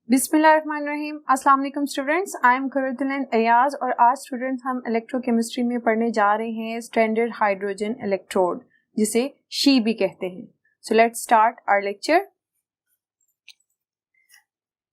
बिस्मिल्लाहिर्रहमानिर्रहीम। अस्सलाम वालेकुम students, I am Khairuddin Ayaz और आज स्टूडेंट्स हम इलेक्ट्रोकेमिस्ट्री में पढ़ने जा रहे हैं स्टैंडर्ड हाइड्रोजन इलेक्ट्रोड, जिसे शी भी कहते हैं। So let's start our lecture.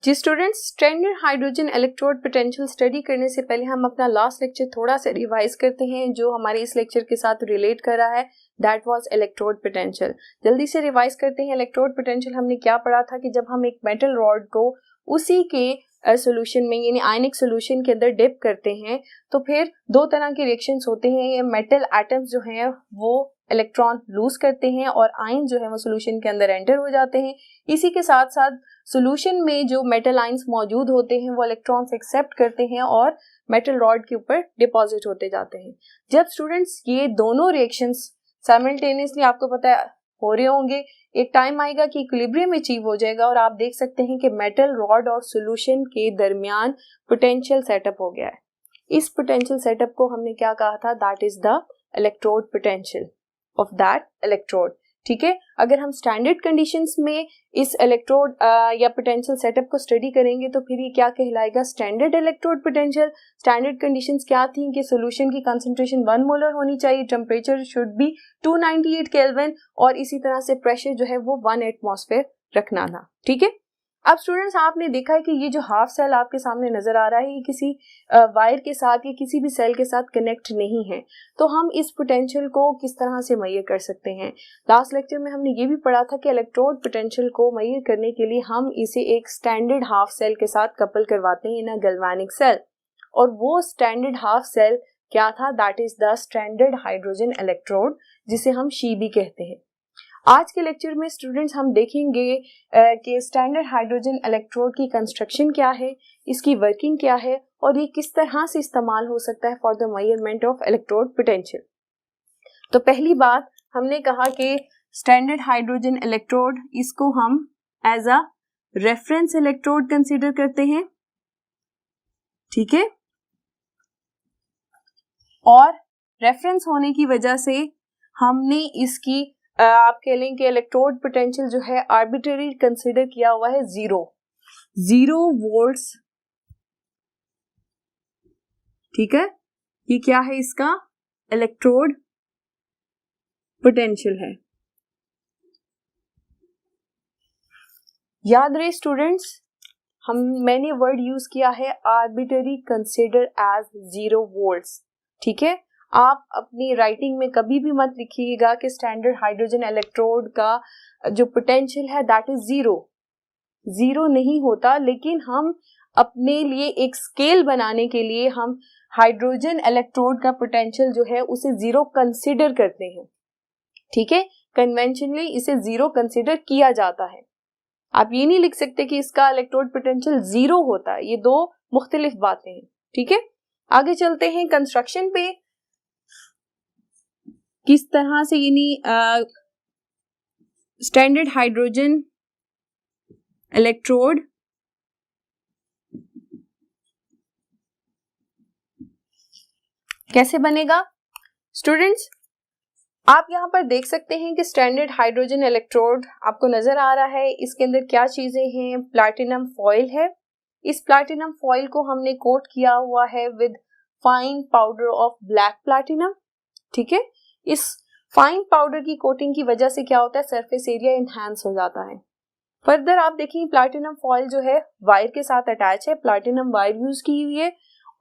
जी students, standard hydrogen electrode potential study करने से पहले हम अपना लास्ट लेक्चर थोड़ा सा रिवाइज करते हैं जो हमारे इस लेक्चर के साथ रिलेट कर रहा है। That was electrode potential. जल्दी से रिवाइज करते हैं। इलेक्ट्रोड पोटेंशियल हमने क्या पढ़ा था कि जब हम एक मेटल रॉड को उसी के सोल्यूशन में यानी आयनिक सोल्यूशन के अंदर डिप करते हैं तो फिर दो तरह के रिएक्शंस होते हैं। ये मेटल एटम्स जो हैं वो इलेक्ट्रॉन लूज करते हैं और आयन जो है वो सोल्यूशन के अंदर एंटर हो जाते हैं। इसी के साथ साथ सोल्यूशन में जो मेटल आयंस मौजूद होते हैं वो इलेक्ट्रॉन्स एक्सेप्ट करते हैं और मेटल रॉड के ऊपर डिपॉजिट होते जाते हैं। जब स्टूडेंट्स ये दोनों रिएक्शंस साइमल्टेनियसली आपको पता है हो रहे होंगे, एक टाइम आएगा कि इक्विलिब्रियम अचीव हो जाएगा और आप देख सकते हैं कि मेटल रॉड और सॉल्यूशन के दरमियान पोटेंशियल सेटअप हो गया है। इस पोटेंशियल सेटअप को हमने क्या कहा था? That is the electrode potential of that electrode. ठीक है, अगर हम स्टैंडर्ड कंडीशंस में इस इलेक्ट्रोड या पोटेंशियल सेटअप को स्टडी करेंगे तो फिर ये क्या कहलाएगा? Standard electrode potential. Standard conditions क्या थी कि सॉल्यूशन की कंसंट्रेशन 1 मोलर होनी चाहिए, टेम्परेचर शुड बी 298 केल्विन और इसी तरह से प्रेशर जो है वो 1 एटमॉस्फेयर रखना था। ठीक है, अब स्टूडेंट्स आपने देखा है कि ये जो हाफ सेल आपके सामने नजर आ रहा है ये किसी वायर के साथ या किसी भी सेल के साथ कनेक्ट नहीं है। तो हम इस पोटेंशियल को किस तरह से मेजर कर सकते हैं? लास्ट लेक्चर में हमने ये भी पढ़ा था कि इलेक्ट्रोड पोटेंशियल को मेजर करने के लिए हम इसे एक स्टैंडर्ड हाफ सेल के साथ कपल करवाते हैं इन अ गैल्वेनिक सेल, और वो स्टैंडर्ड हाफ सेल क्या था? That is the standard hydrogen electrode, जिसे हम शी भी कहते हैं। आज के लेक्चर में स्टूडेंट्स हम देखेंगे कि स्टैंडर्ड हाइड्रोजन इलेक्ट्रोड की कंस्ट्रक्शन क्या है, इसकी वर्किंग क्या है और ये किस तरह से इस्तेमाल हो सकता है for the measurement of electrode potential. तो पहली बात हमने कहा कि स्टैंडर्ड हाइड्रोजन इलेक्ट्रोड, इसको हम as a reference electrode consider करते हैं। ठीक है, और रेफरेंस होने की वजह से हमने इसकी आप कह लें कि इलेक्ट्रोड पोटेंशियल जो है आर्बिट्ररी कंसीडर किया हुआ है 0 वोल्ट्स। ठीक है, ये क्या है? इसका इलेक्ट्रोड पोटेंशियल है। याद रहे स्टूडेंट्स, मैंने वर्ड यूज किया है आर्बिट्ररी कंसीडर एज 0 वोल्ट्स। ठीक है, आप अपनी राइटिंग में कभी भी मत लिखिएगा कि स्टैंडर्ड हाइड्रोजन इलेक्ट्रोड का जो पोटेंशियल है दैट इज 0 नहीं होता, लेकिन हम अपने लिए एक स्केल बनाने के लिए हम हाइड्रोजन इलेक्ट्रोड का पोटेंशियल जो है उसे 0 कंसीडर करते हैं। ठीक है, कन्वेंशनली इसे 0 कंसीडर किया जाता है। आप ये नहीं लिख सकते कि इसका इलेक्ट्रोड पोटेंशियल 0 होता है, ये दो मुख्तलिफ बातें हैं। ठीक है, आगे चलते हैं कंस्ट्रक्शन पे। किस तरह से यानी स्टैंडर्ड हाइड्रोजन इलेक्ट्रोड कैसे बनेगा? स्टूडेंट्स, आप यहां पर देख सकते हैं कि स्टैंडर्ड हाइड्रोजन इलेक्ट्रोड आपको नजर आ रहा है। इसके अंदर क्या चीजें हैं? प्लैटिनम फॉइल है। इस प्लैटिनम फॉइल को हमने कोट किया हुआ है with fine powder of black platinum. ठीक है, इस फाइन पाउडर की कोटिंग की वजह से क्या होता है? सरफेस एरिया इनहैंस हो जाता है। फर्दर आप देखिए प्लैटिनम फॉइल जो है वायर के साथ अटैच है, प्लैटिनम वायर यूज की हुई है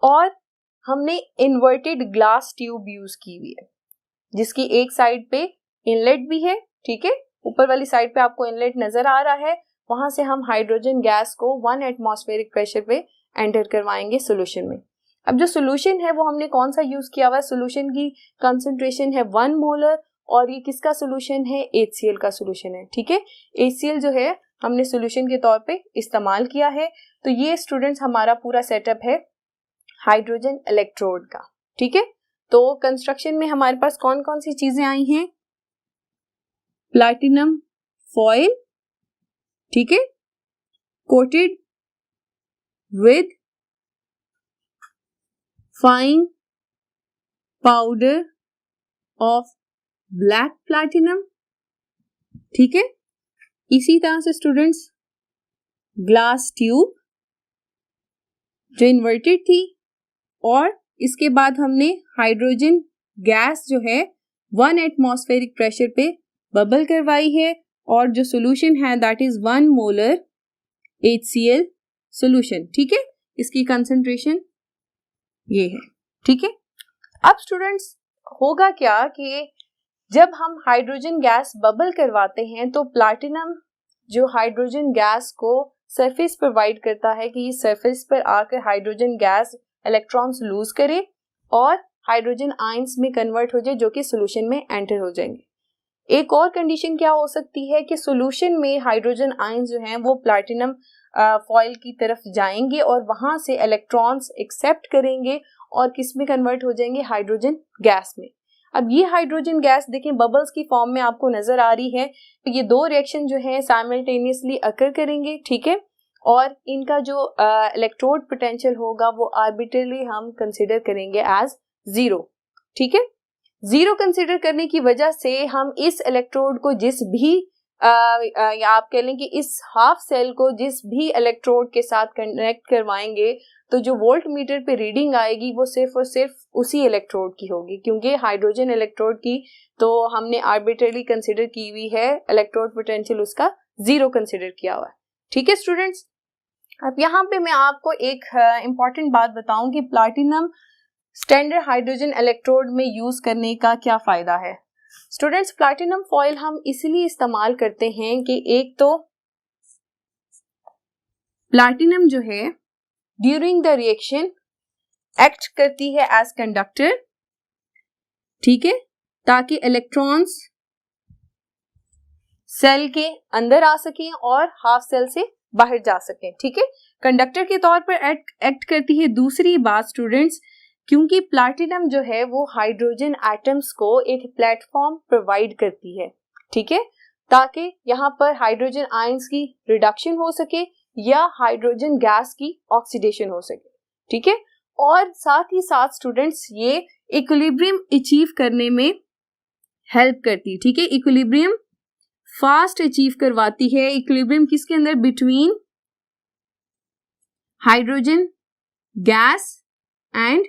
और हमने इन्वर्टेड ग्लास ट्यूब यूज की हुई है जिसकी एक साइड पे इनलेट भी है। ठीक है, ऊपर वाली साइड पे आपको इनलेट नजर आ रहा है, वहां से हम हाइड्रोजन गैस को 1 एटमॉस्फेरिक प्रेशर पे एंटर करवाएंगे सोल्यूशन में। अब जो सोल्यूशन है वो हमने कौन सा यूज किया हुआ है? सोल्यूशन की कंसंट्रेशन है 1 मोलर और ये किसका सोल्यूशन है? HCl का सोल्यूशन है। ठीक है, HCl जो है हमने सोल्यूशन के तौर पे इस्तेमाल किया है। तो ये स्टूडेंट्स हमारा पूरा सेटअप है हाइड्रोजन इलेक्ट्रोड का। ठीक है, तो कंस्ट्रक्शन में हमारे पास कौन कौन सी चीजें आई हैं? प्लैटिनम फॉइल, ठीक है, coated with fine powder of black platinum. ठीक है, इसी तरह से स्टूडेंट्स ग्लास ट्यूब जो इन्वर्टेड थी, और इसके बाद हमने हाइड्रोजन गैस जो है 1 एटमॉस्फेरिक प्रेशर पे बबल करवाई है, और जो सोल्यूशन है that is 1 molar HCl solution. ठीक है, इसकी कंसंट्रेशन ये है। ठीक है, अब स्टूडेंट्स होगा क्या कि जब हम हाइड्रोजन गैस बबल करवाते हैं तो प्लैटिनम जो हाइड्रोजन गैस को सरफेस प्रोवाइड करता है कि इस सरफेस पर आकर हाइड्रोजन गैस इलेक्ट्रॉन्स लूज करे और हाइड्रोजन आयंस में कन्वर्ट हो जाए, जो कि सॉल्यूशन में एंटर हो जाएंगे। एक और कंडीशन क्या हो सकती है कि सॉल्यूशन में हाइड्रोजन आयंस जो हैं वो प्लैटिनम फॉइल की तरफ जाएंगे और वहां से इलेक्ट्रॉन्स एक्सेप्ट करेंगे और किस में कन्वर्ट हो जाएंगे, हाइड्रोजन गैस में। अब ये हाइड्रोजन गैस देखें बबल्स की फॉर्म में आपको नजर आ रही है, तो ये दो रिएक्शन जो है साइमल्टेनियसली अकर करेंगे। ठीक है, और इनका जो इलेक्ट्रोड पोटेंशियल होगा वो आर्बिट्रली हम कंसिडर करेंगे एज 0। ठीक है, 0 कंसिडर करने की वजह से हम इस इलेक्ट्रोड को जिस भी या आप कह लें कि इस हाफ सेल को जिस भी इलेक्ट्रोड के साथ कनेक्ट करवाएंगे तो जो वोल्ट मीटर पे रीडिंग आएगी वो सिर्फ और सिर्फ उसी इलेक्ट्रोड की होगी, क्योंकि हाइड्रोजन इलेक्ट्रोड की तो हमने आर्बिट्रली कंसिडर की हुई है, इलेक्ट्रोड पोटेंशियल उसका 0 कंसिडर किया हुआ है। ठीक है स्टूडेंट्स, अब यहाँ पे मैं आपको एक इम्पॉर्टेंट बात बताऊं कि प्लैटिनम स्टैंडर्ड हाइड्रोजन इलेक्ट्रोड में यूज करने का क्या फायदा है। स्टूडेंट्स, प्लैटिनम फॉइल हम इसलिए इस्तेमाल करते हैं कि एक तो प्लैटिनम जो है ड्यूरिंग द रिएक्शन एक्ट करती है एज कंडक्टर। ठीक है, ताकि इलेक्ट्रॉन्स सेल के अंदर आ सकें और हाफ सेल से बाहर जा सकें। ठीक है, कंडक्टर के तौर पर एक्ट करती है। दूसरी बात स्टूडेंट्स, क्योंकि प्लैटिनम जो है वो हाइड्रोजन एटम्स को एक प्लेटफॉर्म प्रोवाइड करती है। ठीक है, ताकि यहाँ पर हाइड्रोजन आयंस की रिडक्शन हो सके या हाइड्रोजन गैस की ऑक्सीडेशन हो सके। ठीक है, और साथ ही साथ स्टूडेंट्स ये इक्विलिब्रियम अचीव करने में हेल्प करती है। ठीक है, इक्विलिब्रियम फास्ट अचीव करवाती है। इक्विलिब्रियम किसके अंदर, between hydrogen gas and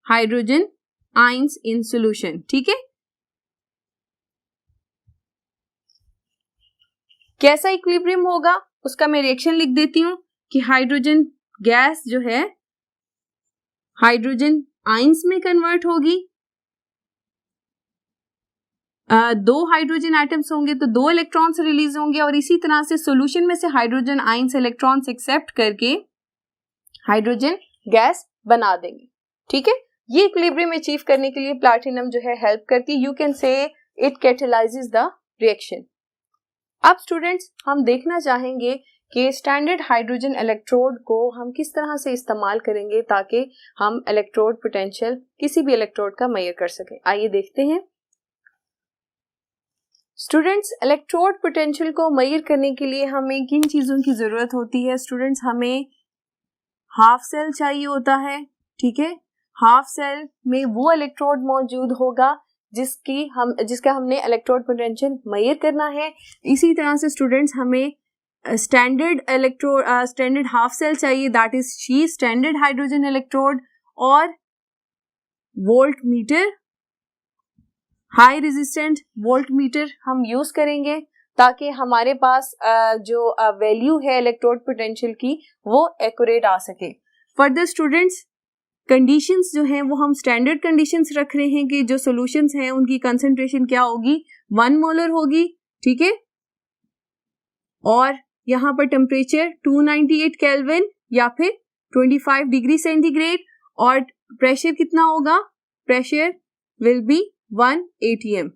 hydrogen ions in solution. ठीक है, कैसा इक्विलिब्रियम होगा उसका मैं रिएक्शन लिख देती हूं कि हाइड्रोजन गैस जो है हाइड्रोजन आयंस में कन्वर्ट होगी। 2 हाइड्रोजन एटम्स होंगे तो 2 इलेक्ट्रॉन्स रिलीज होंगे, और इसी तरह से सॉल्यूशन में से हाइड्रोजन आयंस इलेक्ट्रॉन्स एक्सेप्ट करके हाइड्रोजन गैस बना देंगे। ठीक है, ये इक्विलिब्रियम अचीव करने के लिए प्लैटिनम जो है हेल्प करती है। You can say it कैटलाइजेस the reaction. अब स्टूडेंट्स हम देखना चाहेंगे कि स्टैंडर्ड हाइड्रोजन इलेक्ट्रोड को हम किस तरह से इस्तेमाल करेंगे ताकि हम इलेक्ट्रोड पोटेंशियल किसी भी इलेक्ट्रोड का मेजर कर सकें। आइए देखते हैं स्टूडेंट्स, इलेक्ट्रोड पोटेंशियल को मेजर करने के लिए हमें किन चीजों की जरूरत होती है। स्टूडेंट्स, हमें हाफ सेल चाहिए होता है। ठीक है, हाफ सेल में वो इलेक्ट्रोड मौजूद होगा जिसका हमने इलेक्ट्रोड पोटेंशियल मेजर करना है। इसी तरह से स्टूडेंट्स हमें स्टैंडर्ड हाफ सेल चाहिए, that is SHE standard hydrogen electrode, और volt meter, high resistant volt meter हम यूज करेंगे ताकि हमारे पास जो वैल्यू है इलेक्ट्रोड पोटेंशियल की वो एक्यूरेट आ सके। फर्दर स्टूडेंट्स, कंडीशंस जो हैं वो हम स्टैंडर्ड कंडीशंस रख रहे हैं कि जो सॉल्यूशंस हैं उनकी कंसंट्रेशन क्या होगी, 1 मोलर होगी। ठीक है, और यहाँ पर टेम्परेचर 298 केल्विन या फिर 25 डिग्री सेंटीग्रेड, और प्रेशर कितना होगा, pressure will be 1 atm।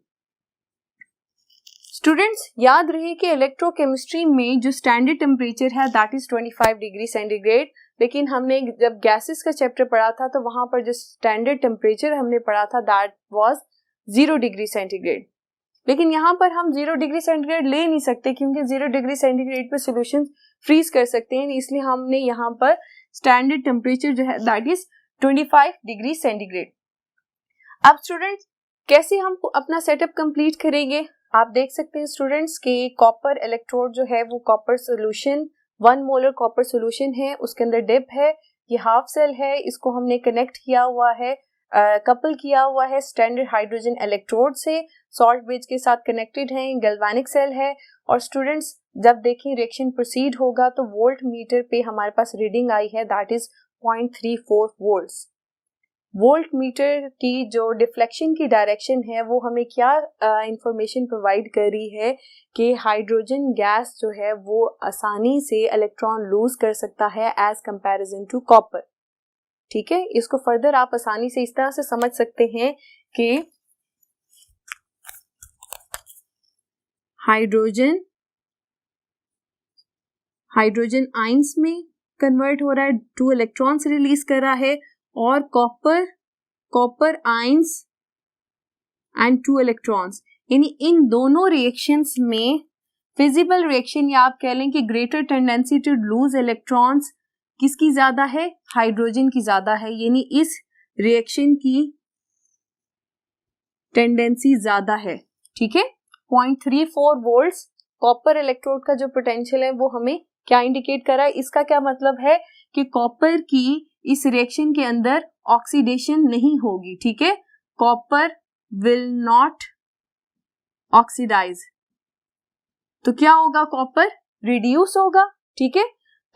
Students, याद रहे कि इलेक्ट्रोकेमिस्ट्री में जो स्टैंडर्ड टेम्परेचर है दैट इज 25 डिग्री सेंटीग्रेड, लेकिन हमने जब गैसेस का चैप्टर पढ़ा था तो वहां पर जो स्टैंडर्ड टेम्परेचर हमने पढ़ा था दैट वाज 0 डिग्री सेंटीग्रेड। लेकिन यहाँ पर हम 0 डिग्री सेंटीग्रेड ले नहीं सकते क्योंकि 0 डिग्री सेंटीग्रेड पे सॉल्यूशन फ्रीज कर सकते हैं, इसलिए हमने यहाँ पर स्टैंडर्ड टेम्परेचर जो है दैट इज 25 डिग्री सेंटीग्रेड। अब स्टूडेंट्स, कैसे हम अपना सेटअप कंप्लीट करेंगे, आप देख सकते हैं स्टूडेंट्स कि कॉपर इलेक्ट्रोड जो है वो copper solution 1 molar copper solution है, उसके अंदर डिप है। ये हाफ सेल है, इसको हमने कनेक्ट किया हुआ है, कपल किया हुआ है स्टैंडर्ड हाइड्रोजन इलेक्ट्रोड से, सॉल्ट ब्रिज के साथ कनेक्टेड है, गैल्वेनिक सेल है। और स्टूडेंट्स जब देखें रिएक्शन प्रोसीड होगा तो वोल्ट मीटर पे हमारे पास रीडिंग आई है, that is 0.34 volts. Volt meter की जो डिफ्लेक्शन की डायरेक्शन है वो हमें क्या इंफॉर्मेशन प्रोवाइड कर रही है कि हाइड्रोजन गैस जो है वो आसानी से इलेक्ट्रॉन लूज कर सकता है एज कंपैरिजन टू कॉपर। ठीक है, इसको फर्दर आप आसानी से इस तरह से समझ सकते हैं कि हाइड्रोजन आयंस में कन्वर्ट हो रहा है, 2 इलेक्ट्रॉन्स रिलीज कर रहा है, और कॉपर आयंस एंड 2 इलेक्ट्रॉन्स, यानी इन दोनों रिएक्शंस में फिजिबल रिएक्शन या आप कह लें कि greater tendency to lose electrons किसकी ज्यादा है, हाइड्रोजन की ज्यादा है, यानी इस रिएक्शन की टेंडेंसी ज्यादा है। ठीक है, 0.34 वोल्ट्स कॉपर इलेक्ट्रोड का जो पोटेंशियल है वो हमें क्या इंडिकेट कर रहा है, इसका क्या मतलब है कि कॉपर की इस रिएक्शन के अंदर ऑक्सीडेशन नहीं होगी। ठीक है, कॉपर विल नॉट ऑक्सीडाइज, तो क्या होगा, कॉपर रिड्यूस होगा। ठीक है,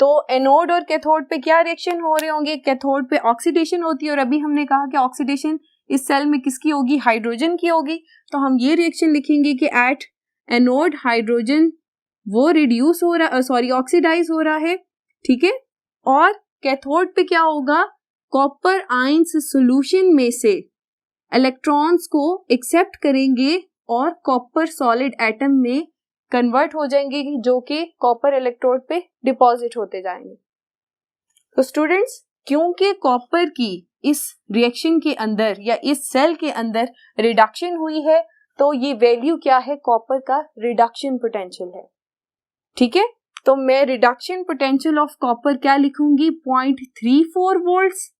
तो एनोड और कैथोड पे क्या रिएक्शन हो रहे होंगे, कैथोड पे ऑक्सीडेशन होती है, और अभी हमने कहा कि ऑक्सीडेशन इस सेल में किसकी होगी, हाइड्रोजन की होगी। तो हम ये रिएक्शन लिखेंगे कि एट एनोड हाइड्रोजन वो रिड्यूस हो रहा, ऑक्सीडाइज हो रहा है। ठीक है, और कैथोड पे क्या होगा, कॉपर आयंस सॉल्यूशन में से इलेक्ट्रॉन्स को एक्सेप्ट करेंगे और कॉपर सॉलिड एटम में कन्वर्ट हो जाएंगे, जो कि कॉपर इलेक्ट्रोड पे डिपॉजिट होते जाएंगे। तो स्टूडेंट्स, क्योंकि कॉपर की इस रिएक्शन के अंदर या इस सेल के अंदर रिडक्शन हुई है, तो ये वैल्यू क्या है, कॉपर का रिडक्शन पोटेंशियल है। ठीक है, तो मैं रिडक्शन पोटेंशियल ऑफ कॉपर क्या लिखूंगी, 0.34 वोल्ट्स।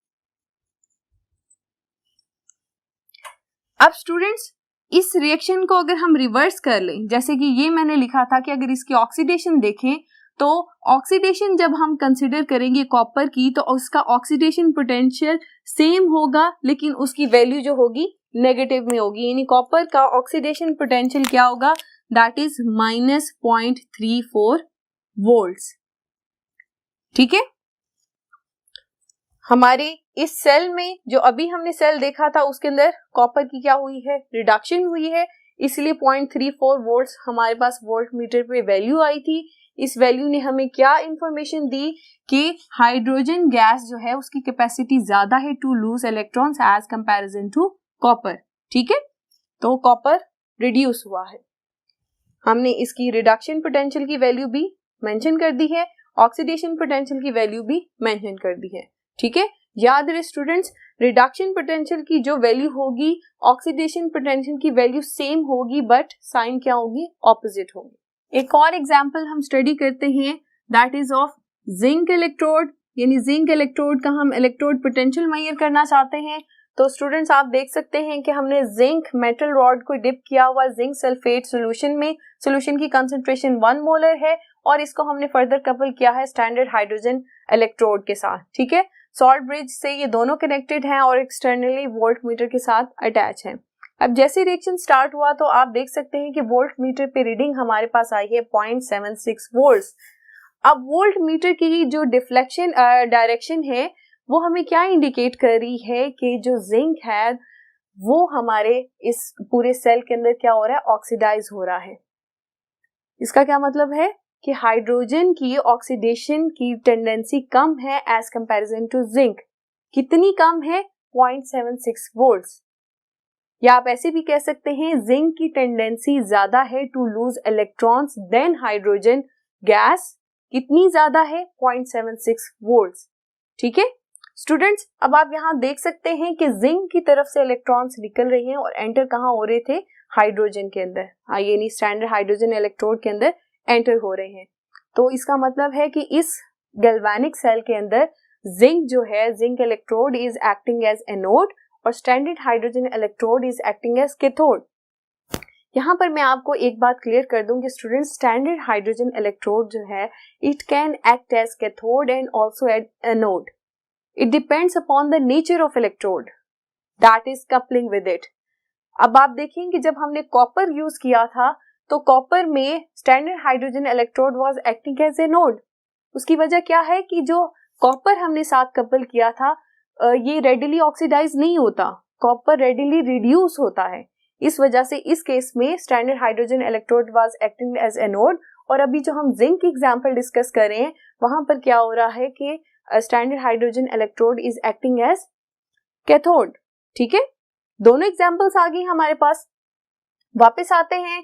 अब स्टूडेंट्स, इस रिएक्शन को अगर हम रिवर्स कर लें, जैसे कि ये मैंने लिखा था कि अगर इसकी ऑक्सीडेशन देखें तो ऑक्सीडेशन जब हम कंसिडर करेंगे कॉपर की, तो उसका ऑक्सीडेशन पोटेंशियल सेम होगा, लेकिन उसकी वैल्यू जो होगी नेगेटिव में होगी, यानी कॉपर का ऑक्सीडेशन पोटेंशियल क्या होगा, दैट इज -0.34 वोल्ट्स। ठीक है, हमारे इस सेल में जो अभी हमने सेल देखा था उसके अंदर कॉपर की क्या हुई है, रिडक्शन हुई है, इसलिए 0.34 वोल्ट्स हमारे पास वोल्ट मीटर पे वैल्यू आई थी। इस वैल्यू ने हमें क्या इंफॉर्मेशन दी कि हाइड्रोजन गैस जो है उसकी कैपेसिटी ज्यादा है to lose electrons as comparison to copper. ठीक है, तो कॉपर रिड्यूस हुआ है, हमने इसकी रिडक्शन पोटेंशियल की वैल्यू भी मेंशन कर दी है, ऑक्सीडेशन पोटेंशियल की वैल्यू भी मेंशन कर दी है। ठीक है, याद रहे स्टूडेंट्स, रिडक्शन पोटेंशियल की जो वैल्यू होगी ऑक्सीडेशन पोटेंशियल की वैल्यू सेम होगी, बट साइन क्या होगी, ऑपोजिट होगी। एक और एग्जांपल हम स्टडी करते हैं, that is of zinc electrode, यानी जिंक इलेक्ट्रोड का हम इलेक्ट्रोड पोटेंशियल मेजर करना चाहते हैं। तो स्टूडेंट्स आप देख सकते हैं कि हमने जिंक मेटल रॉड को डिप किया हुआ जिंक सल्फेट सॉल्यूशन में, सॉल्यूशन की कंसंट्रेशन 1 मोलर है, और इसको हमने फर्दर कपल किया है स्टैंडर्ड हाइड्रोजन इलेक्ट्रोड के साथ। ठीक है, सॉल्ट ब्रिज से ये दोनों कनेक्टेड हैं और एक्सटर्नली वोल्ट मीटर के साथ अटैच हैं। अब जैसे रिएक्शन स्टार्ट हुआ तो आप देख सकते हैं कि वोल्ट मीटर पे रीडिंग हमारे पास आई है 0.76 वोल्ट्स। अब वोल्ट मीटर की जो डिफ्लेक्शन डायरेक्शन है वो हमें क्या इंडिकेट कर रही है कि जो जिंक है वो हमारे इस पूरे सेल के अंदर क्या हो रहा है, ऑक्सीडाइज हो रहा है। इसका क्या मतलब है कि हाइड्रोजन की ऑक्सीडेशन की टेंडेंसी कम है एज कंपैरिजन टू जिंक। कितनी कम है, 0.76 वोल्ट्स। या आप ऐसे भी कह सकते हैं जिंक की टेंडेंसी ज्यादा है to lose electrons than hydrogen gas. कितनी ज्यादा है, 0.76 वोल्ट्स। ठीक है स्टूडेंट्स, अब आप यहाँ देख सकते हैं कि जिंक की तरफ से इलेक्ट्रॉन्स निकल रहे हैं और एंटर कहाँ हो रहे थे, हाइड्रोजन के अंदर, यानी स्टैंडर्ड हाइड्रोजन इलेक्ट्रोड के अंदर एंटर हो रहे हैं। तो इसका मतलब है कि इस गैल्वेनिक सेल के अंदर जिंक जो है, zinc electrode is acting as anode और standard hydrogen electrode is acting as cathode. यहाँ पर मैं आपको एक बात क्लियर कर दूं कि स्टूडेंट, स्टैंडर्ड हाइड्रोजन इलेक्ट्रोड जो है it can act as cathode and also as anode. It depends upon the nature of electrode that is coupling with it. अब आप देखें कि जब हमने कॉपर यूज किया था तो कॉपर में standard hydrogen electrode was acting as anode. उसकी वजह क्या है कि जो कॉपर हमने साथ कपल किया था ये रेडिली ऑक्सीडाइज नहीं होता, कॉपर रेडिली रिड्यूस होता है. इस वजह से इस केस में standard hydrogen electrode was acting as anode. और अभी जो हम जिंक एग्जांपल डिस्कस कर रहे हैं वहां पर क्या हो रहा है कि standard hydrogen electrode is acting as cathode. ठीक है, दोनों एग्जांपल्स आ गई हमारे पास. वापस आते हैं,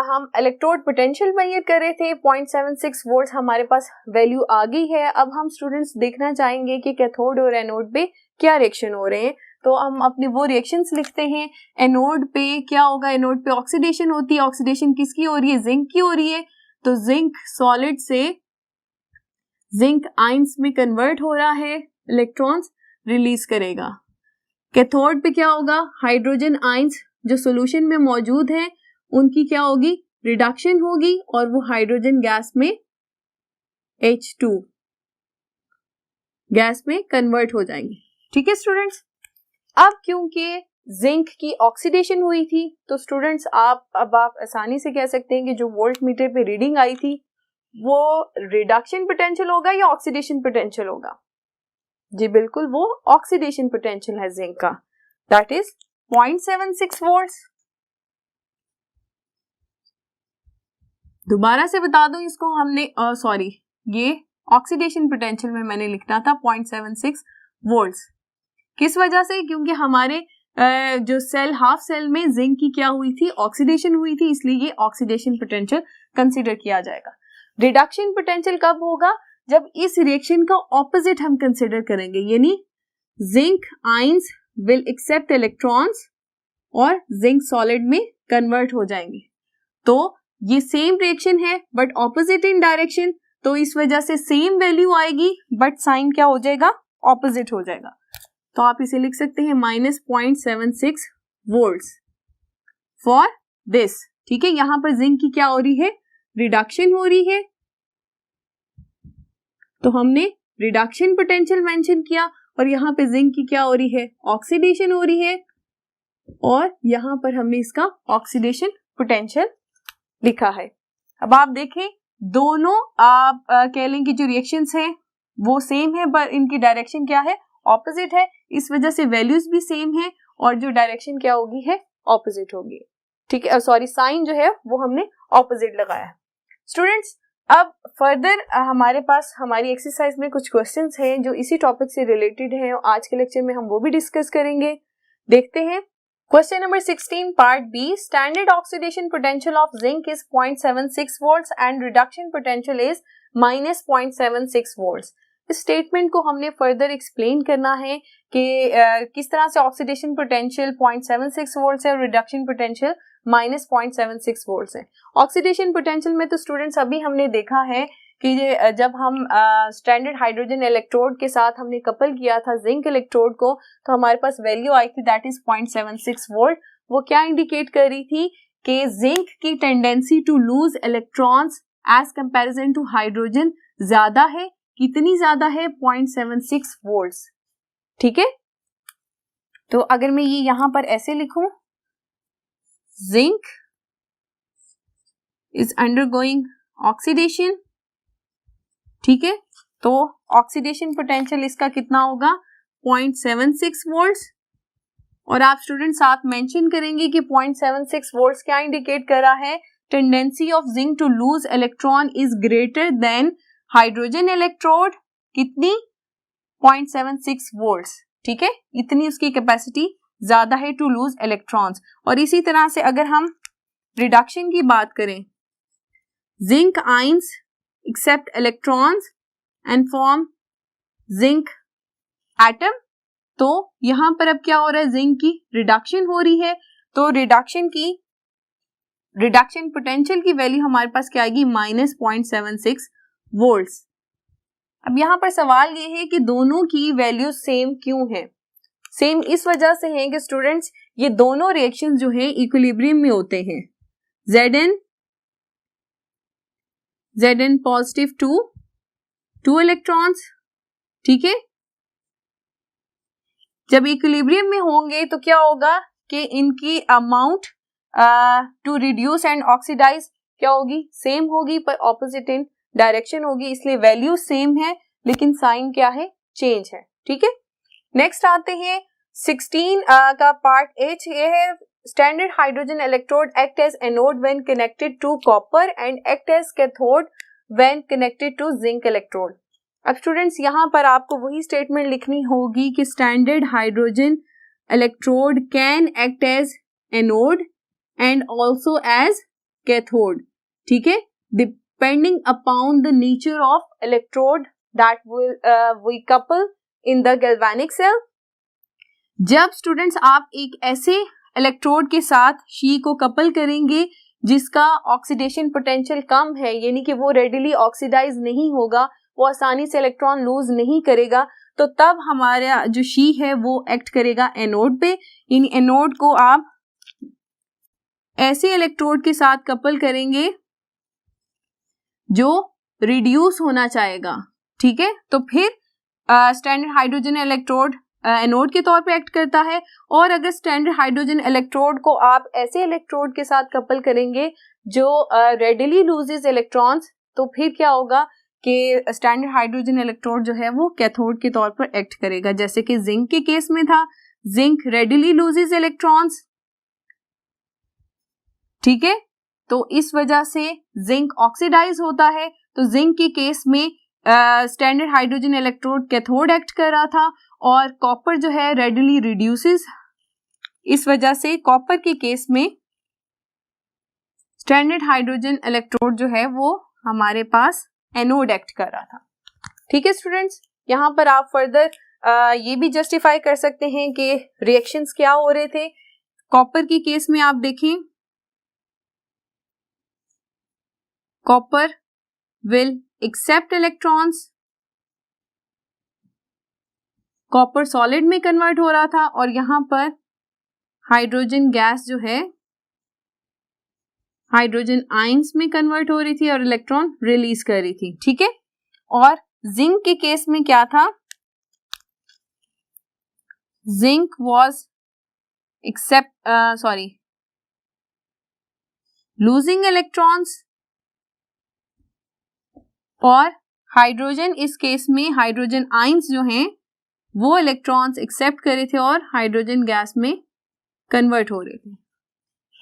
हम इलेक्ट्रोड पोटेंशियल मेजर कर रहे थे, 0.76 वोल्ट हमारे पास वैल्यू आ गई है. अब हम स्टूडेंट्स देखना चाहेंगे कि कैथोड और एनोड पे क्या रिएक्शन हो रहे हैं. तो हम अपने वो रिएक्शंस लिखते हैं. एनोड पे क्या होगा, एनोड पे ऑक्सीडेशन होती है. ऑक्सीडेशन किसकी हो रही है, जिंक की हो रही है. तो जिंक सॉलिड से जिंक आयंस में कन्वर्ट हो रहा है, इलेक्ट्रॉन्स रिलीज करेगा. कैथोड पे क्या होगा, हाइड्रोजन आयंस जो सॉल्यूशन में मौजूद हैं उनकी क्या होगी, रिडक्शन होगी और वो हाइड्रोजन गैस में H2 गैस में कन्वर्ट हो जाएंगे. ठीक है स्टूडेंट्स. अब क्योंकि जिंक की ऑक्सीडेशन हुई थी तो स्टूडेंट्स आप आसानी से कह सकते हैं कि जो वोल्ट मीटर पे रीडिंग आई थी वो रिडक्शन पोटेंशियल होगा या ऑक्सीडेशन पोटेंशियल होगा. जी बिल्कुल, वो ऑक्सीडेशन पोटेंशियल है जिंक का, दैट इज 0.76 वोल्ट्स. दोबारा से बता दूं इसको, हमने सॉरी ये ऑक्सीडेशन पोटेंशियल में मैंने लिखना था 0.76 वोल्ट्स. किस वजह से, क्योंकि हमारे जो सेल हाफ सेल में जिंक की क्या हुई थी, ऑक्सीडेशन हुई थी, इसलिए ये ऑक्सीडेशन पोटेंशियल कंसीडर किया जाएगा. रिडक्शन पोटेंशियल कब होगा, जब इस रिएक्शन का ऑपोजिट हम कंसीडर करेंगे, यानी zinc ions will accept electrons और जिंक सॉलिड में कन्वर्ट हो जाएंगे. तो ये सेम रिएक्शन है बट ऑपोजिट इन डायरेक्शन, तो इस वजह से सेम वैल्यू आएगी बट साइन क्या हो जाएगा, ऑपोजिट हो जाएगा. तो आप इसे लिख सकते हैं -0.76 वोल्ट्स फॉर दिस. ठीक है, यहां पर जिंक की क्या हो रही है, रिडक्शन हो रही है, तो हमने रिडक्शन पोटेंशियल मेंशन किया. और यहां पे जिंक की क्या हो रही है, ऑक्सीडेशन हो रही है, और यहां पर हमने इसका ऑक्सीडेशन पोटेंशियल लिखा है. अब आप देखें दोनों आप कह लें कि जो रिएक्शंस हैं वो सेम है पर इनकी डायरेक्शन क्या है, ऑपोजिट है. इस वजह से वैल्यूज भी सेम है और जो डायरेक्शन क्या होगी है, ऑपोजिट होगी. ठीक है, सॉरी साइन जो है वो हमने ऑपोजिट लगाया. स्टूडेंट्स अब फर्दर हमारे पास हमारी एक्सरसाइज में कुछ क्वेश्चंस हैं जो इसी टॉपिक से रिलेटेड हैं और आज के लेक्चर में हम वो भी डिस्कस करेंगे. देखते हैं. Question number 16 part B, standard oxidation potential of zinc is 0.76 volts and reduction potential is -0.76 volts. इस स्टेटमेंट को हमने फर्दर एक्सप्लेन करना है कि किस तरह से ऑक्सीडेशन पोटेंशियल 0.76 वोल्ट्स है और रिडक्शन पोटेंशियल -0.76 वोल्ट्स है. ऑक्सीडेशन पोटेंशियल में तो स्टूडेंट्स अभी हमने देखा है कि जब हम स्टैंडर्ड हाइड्रोजन इलेक्ट्रोड के साथ हमने कपल किया था जिंक इलेक्ट्रोड को तो हमारे पास वैल्यू आई थी दैट इज 0.76 वोल्ट. वो क्या इंडिकेट कर रही थी कि जिंक की tendency to lose electrons as comparison to hydrogen ज्यादा है. कितनी ज्यादा है, 0.76 वोल्ट्स. ठीक है, तो अगर मैं ये यहां पर ऐसे लिखूं, जिंक इज अंडरगोइंग ऑक्सीडेशन. ठीक है, तो ऑक्सीडेशन पोटेंशियल इसका कितना होगा, 0.76 वोल्ट्स. और आप स्टूडेंट साथ मेंशन करेंगे कि 0.76 वोल्ट्स क्या इंडिकेट कर रहा है, tendency of zinc to lose electron is greater than hydrogen electrode. कितनी, 0.76 वोल्ट्स. ठीक है, इतनी उसकी कैपेसिटी ज्यादा है टू लूज इलेक्ट्रॉन्स. और इसी तरह से अगर हम रिडक्शन की बात करें, zinc ions accept electrons and form zinc atom. तो यहां पर अब क्या हो रहा है, जिंक की रिडक्शन हो रही है. तो रिडक्शन पोटेंशियल की वैल्यू हमारे पास क्या आएगी, -0.76 वोल्ट्स. अब यहां पर सवाल ये है कि दोनों की वैल्यू सेम क्यों है. सेम इस वजह से है कि स्टूडेंट्स ये दोनों रिएक्शन जो है इक्विलिब्रियम में होते हैं. Zn positive 2 electrons. ठीक है, जब इक्विलिब्रियम में होंगे तो क्या होगा कि इनकी amount to reduce and oxidise क्या होगी, सेम होगी, पर ऑपोजिट इन डायरेक्शन होगी, इसलिए वैल्यू सेम है लेकिन साइन क्या है, चेंज है। ठीक है, नेक्स्ट आते हैं 16 का पार्ट एच, ये है standard hydrogen electrode act as anode when connected to copper and act as cathode when connected to zinc electrode. अब स्टूडेंट्स यहाँ पर आपको वही स्टेटमेंट लिखनी होगी कि standard hydrogen electrode can act as anode and also as cathode. ठीक है, depending upon the nature of electrode that we couple in the galvanic cell. जब स्टूडेंट्स आप एक ऐसे इलेक्ट्रोड के साथ शी को कपल करेंगे जिसका ऑक्सीडेशन पोटेंशियल कम है, यानी कि वो रेडिली ऑक्सीडाइज नहीं होगा, वो आसानी से इलेक्ट्रॉन लूज नहीं करेगा, तो तब हमारा जो शी है वो एक्ट करेगा एनोड पे। यानी एनोड को आप ऐसे इलेक्ट्रोड के साथ कपल करेंगे जो रिड्यूस होना चाहेगा। ठीक है, तो फिर स्टैंडर्ड हाइड्रोजन इलेक्ट्रोड एनोड के तौर पे एक्ट करता है। और अगर स्टैंडर्ड हाइड्रोजन इलेक्ट्रोड को आप ऐसे इलेक्ट्रोड के साथ कपल करेंगे जो रेडिली लूजेस इलेक्ट्रॉन्स, तो फिर क्या होगा कि स्टैंडर्ड हाइड्रोजन इलेक्ट्रोड जो है वो कैथोड के तौर पर एक्ट करेगा। जैसे कि जिंक के केस में था, जिंक रेडिली लूजेस इलेक्ट्रॉन्स। ठीक है, तो इस वजह से जिंक ऑक्सीडाइज होता है, तो जिंक के केस में standard hydrogen electrode cathode act कर रहा था, और कॉपर जो है रेडिली रिड्यूसेस, इस वजह से कॉपर के केस में स्टैंडर्ड हाइड्रोजन इलेक्ट्रोड जो है वो हमारे पास एनोड एक्ट कर रहा था। ठीक है स्टूडेंट्स, यहाँ पर आप फर्दर ये भी जस्टिफाई कर सकते हैं कि रिएक्शंस क्या हो रहे थे। कॉपर के केस में आप देखें, copper will accept electrons, copper solid में कन्वर्ट हो रहा था, और यहाँ पर हाइड्रोजन गैस जो है हाइड्रोजन आयंस में कन्वर्ट हो रही थी और इलेक्ट्रॉन रिलीज कर रही थी। ठीक है, और जिंक के केस में क्या था, जिंक वॉज लूजिंग इलेक्ट्रॉन्स, और हाइड्रोजन इस केस में हाइड्रोजन आयंस जो हैं वो इलेक्ट्रॉन्स एक्सेप्ट कर रहे थे और हाइड्रोजन गैस में कन्वर्ट हो रहे थे।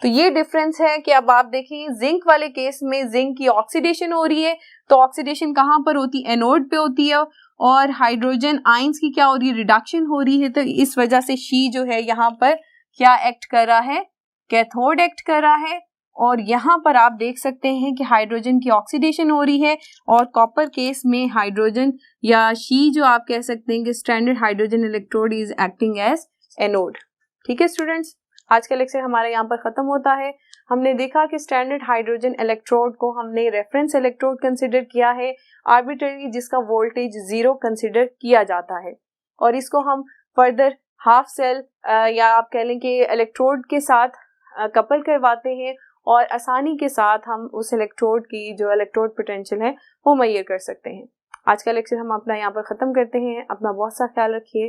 तो ये डिफरेंस है कि अब आप देखिए जिंक वाले केस में जिंक की ऑक्सीडेशन हो रही है, तो ऑक्सीडेशन कहाँ पर होती है, एनोड पे होती है, और हाइड्रोजन आयंस की क्या हो रही है, रिडक्शन हो रही है। तो इस वजह से शी जो है यहाँ पर क्या एक्ट कर रहा है, कैथोड एक्ट कर रहा है। और यहाँ पर आप देख सकते हैं कि हाइड्रोजन की ऑक्सीडेशन हो रही है, और कॉपर केस में हाइड्रोजन या शी जो आप कह सकते हैं कि standard hydrogen electrode is acting as anode. ठीक है स्टूडेंट्स, आज का लेक्चर हमारे यहाँ पर खत्म होता है। हमने देखा कि स्टैंडर्ड हाइड्रोजन इलेक्ट्रोड को हमने रेफरेंस इलेक्ट्रोड कंसिडर किया है, आर्बिट्ररी जिसका वोल्टेज 0 कंसिडर किया जाता है, और इसको हम फर्दर हाफ सेल या आप कह लें कि इलेक्ट्रोड के साथ कपल करवाते हैं, और आसानी के साथ हम उस इलेक्ट्रोड की जो इलेक्ट्रोड पोटेंशियल है वो मुहैया कर सकते हैं। आज का लेक्चर हम अपना यहाँ पर ख़त्म करते हैं। अपना बहुत सा ख्याल रखिए।